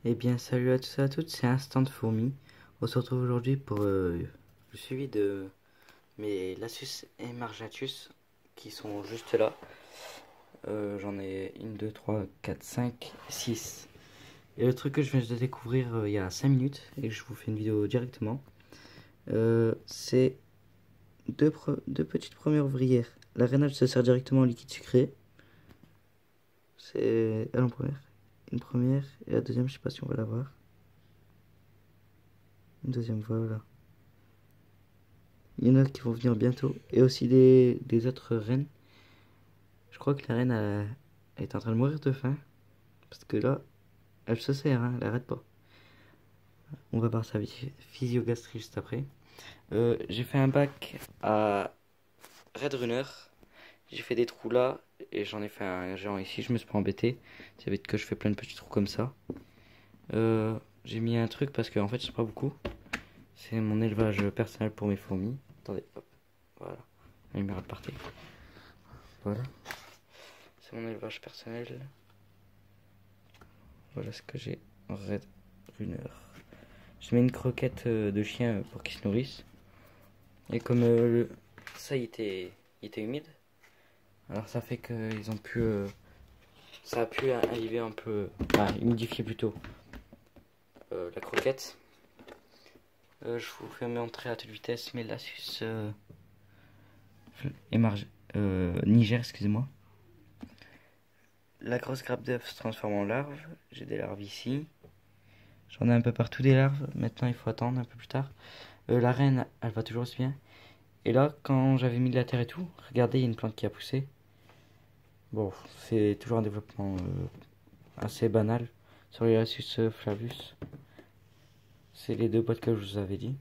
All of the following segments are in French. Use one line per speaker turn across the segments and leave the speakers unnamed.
Eh bien, salut à tous et à toutes, c'est Instant Fourmi. On se retrouve aujourd'hui pour le suivi de mes Lassus et Marginatus qui sont juste là. J'en ai 1, 2, 3, 4, 5, 6. Et le truc que je viens de découvrir il y a 5 minutes et que je vous fais une vidéo directement, c'est deux petites premières ouvrières. La reine elle se sert directement en liquide sucré. C'est elle en première. Une première et la deuxième, je sais pas si on va la voir. Une deuxième, voilà. Il y en a qui vont venir bientôt. Et aussi des autres reines. Je crois que la reine elle est en train de mourir de faim. Parce que là, elle se sert, hein, elle arrête pas. On va voir sa physiogastrie juste après. J'ai fait un bac à Red Runner. J'ai fait des trous là. Et j'en ai fait un géant ici. Je me suis pas embêté. Ça va être que je fais plein de petits trous comme ça. J'ai mis un truc parce qu'en fait, je sais pas beaucoup. C'est mon élevage personnel pour mes fourmis. Attendez, hop. Voilà. La lumière est partie. Voilà. C'est mon élevage personnel. Voilà ce que j'ai en Red Runner. Je mets une croquette de chien pour qu'ils se nourrissent. Et comme ça il était humide, alors ça fait qu'ils ont pu ça a pu arriver un peu, humidifier plutôt la croquette. Je vous fais entrer à toute vitesse mes Lassus et Niger, excusez-moi. La grosse grappe d'œuf se transforme en larve. J'ai des larves ici. J'en ai un peu partout des larves. Maintenant, il faut attendre un peu plus tard. La reine, elle va toujours aussi bien. Et là, quand j'avais mis de la terre et tout, regardez, il y a une plante qui a poussé. Bon, c'est toujours un développement assez banal sur les Lassus flavus. C'est les deux boîtes que je vous avais dit.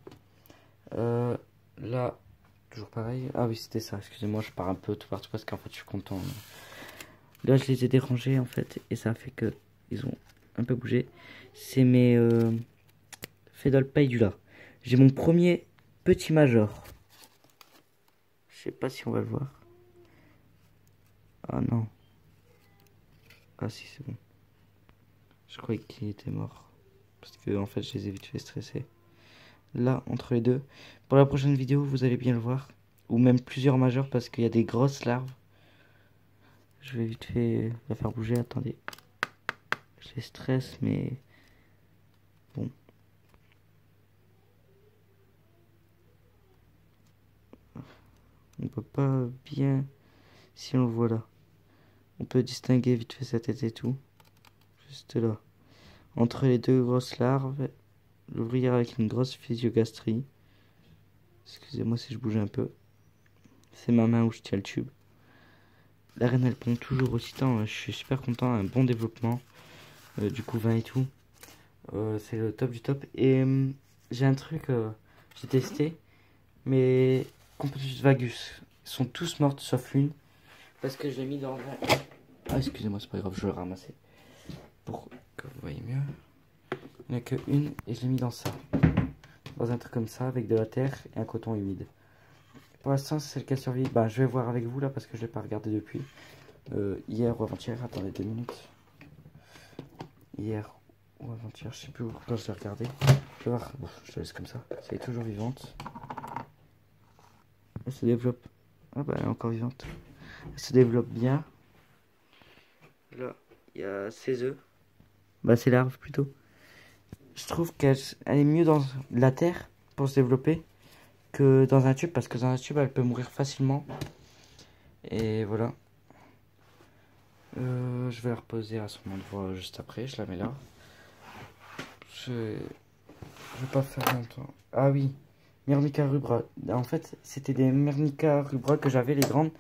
Là, toujours pareil. Ah oui, c'était ça. Excusez-moi, je pars un peu tout partout parce qu'en fait, je suis content. Là, je les ai dérangés en fait, et ça a fait que ils ont un peu bougé. C'est mes Fedol Paidula. J'ai mon premier petit major. Je sais pas si on va le voir. Ah non. Ah si, c'est bon. Je croyais qu'il était mort. Parce que en fait, je les ai vite fait stresser. Là, entre les deux. Pour la prochaine vidéo, vous allez bien le voir. Ou même plusieurs majors parce qu'il y a des grosses larves. Je vais vite fait la faire bouger. Attendez. Je les stresse, mais bon. On peut pas bien, si on le voit là. On peut distinguer vite fait sa tête et tout. Juste là. Entre les deux grosses larves, l'ouvrière avec une grosse physiogastrie. Excusez-moi si je bouge un peu. C'est ma main où je tiens le tube. La reine elle pond toujours aussi temps. Je suis super content. Un bon développement. Du couvain et tout. C'est le top du top. Et j'ai un truc, j'ai testé. Mais Completus vagus. Ils sont tous morts sauf l'une. Parce que je l'ai mis dans un... Ah, excusez-moi, c'est pas grave, je vais le ramasser. Pour que vous voyez mieux. Il n'y en a qu'une et je l'ai mis dans ça. Dans un truc comme ça, avec de la terre et un coton humide. Pour l'instant, c'est celle qui a survécu. Bah, je vais voir avec vous là parce que je l'ai pas regardé depuis. Hier ou avant-hier, attendez 2 minutes. Hier ou avant-hier, je sais plus quand je l'ai regardé. Je vais voir, bon, je te laisse comme ça. Elle est toujours vivante. Elle se développe. Ah bah, elle est encore vivante. Elle se développe bien. Là, il y a ses œufs. Bah, ses larves plutôt. Je trouve qu'elle est mieux dans la terre pour se développer que dans un tube parce que dans un tube elle peut mourir facilement. Et voilà. Je vais la reposer à son endroit juste après. Je la mets là. Je vais pas faire longtemps. Ah oui, Myrmica rubra. En fait, c'était des Myrmica rubra que j'avais, les grandes.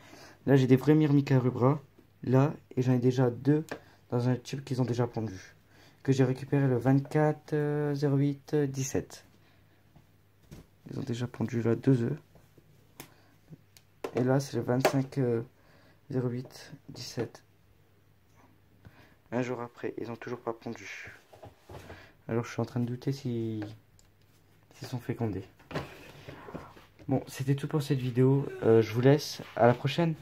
Là, j'ai des vrais Myrmica rubra. Là, et j'en ai déjà 2 dans un tube qu'ils ont déjà pondu. Que j'ai récupéré le 24 08 17. Ils ont déjà pondu là 2 œufs. Et là, c'est le 25 08 17. Un jour après, ils ont toujours pas pondu. Alors, je suis en train de douter s'ils sont fécondés. Bon, c'était tout pour cette vidéo. Je vous laisse. À la prochaine.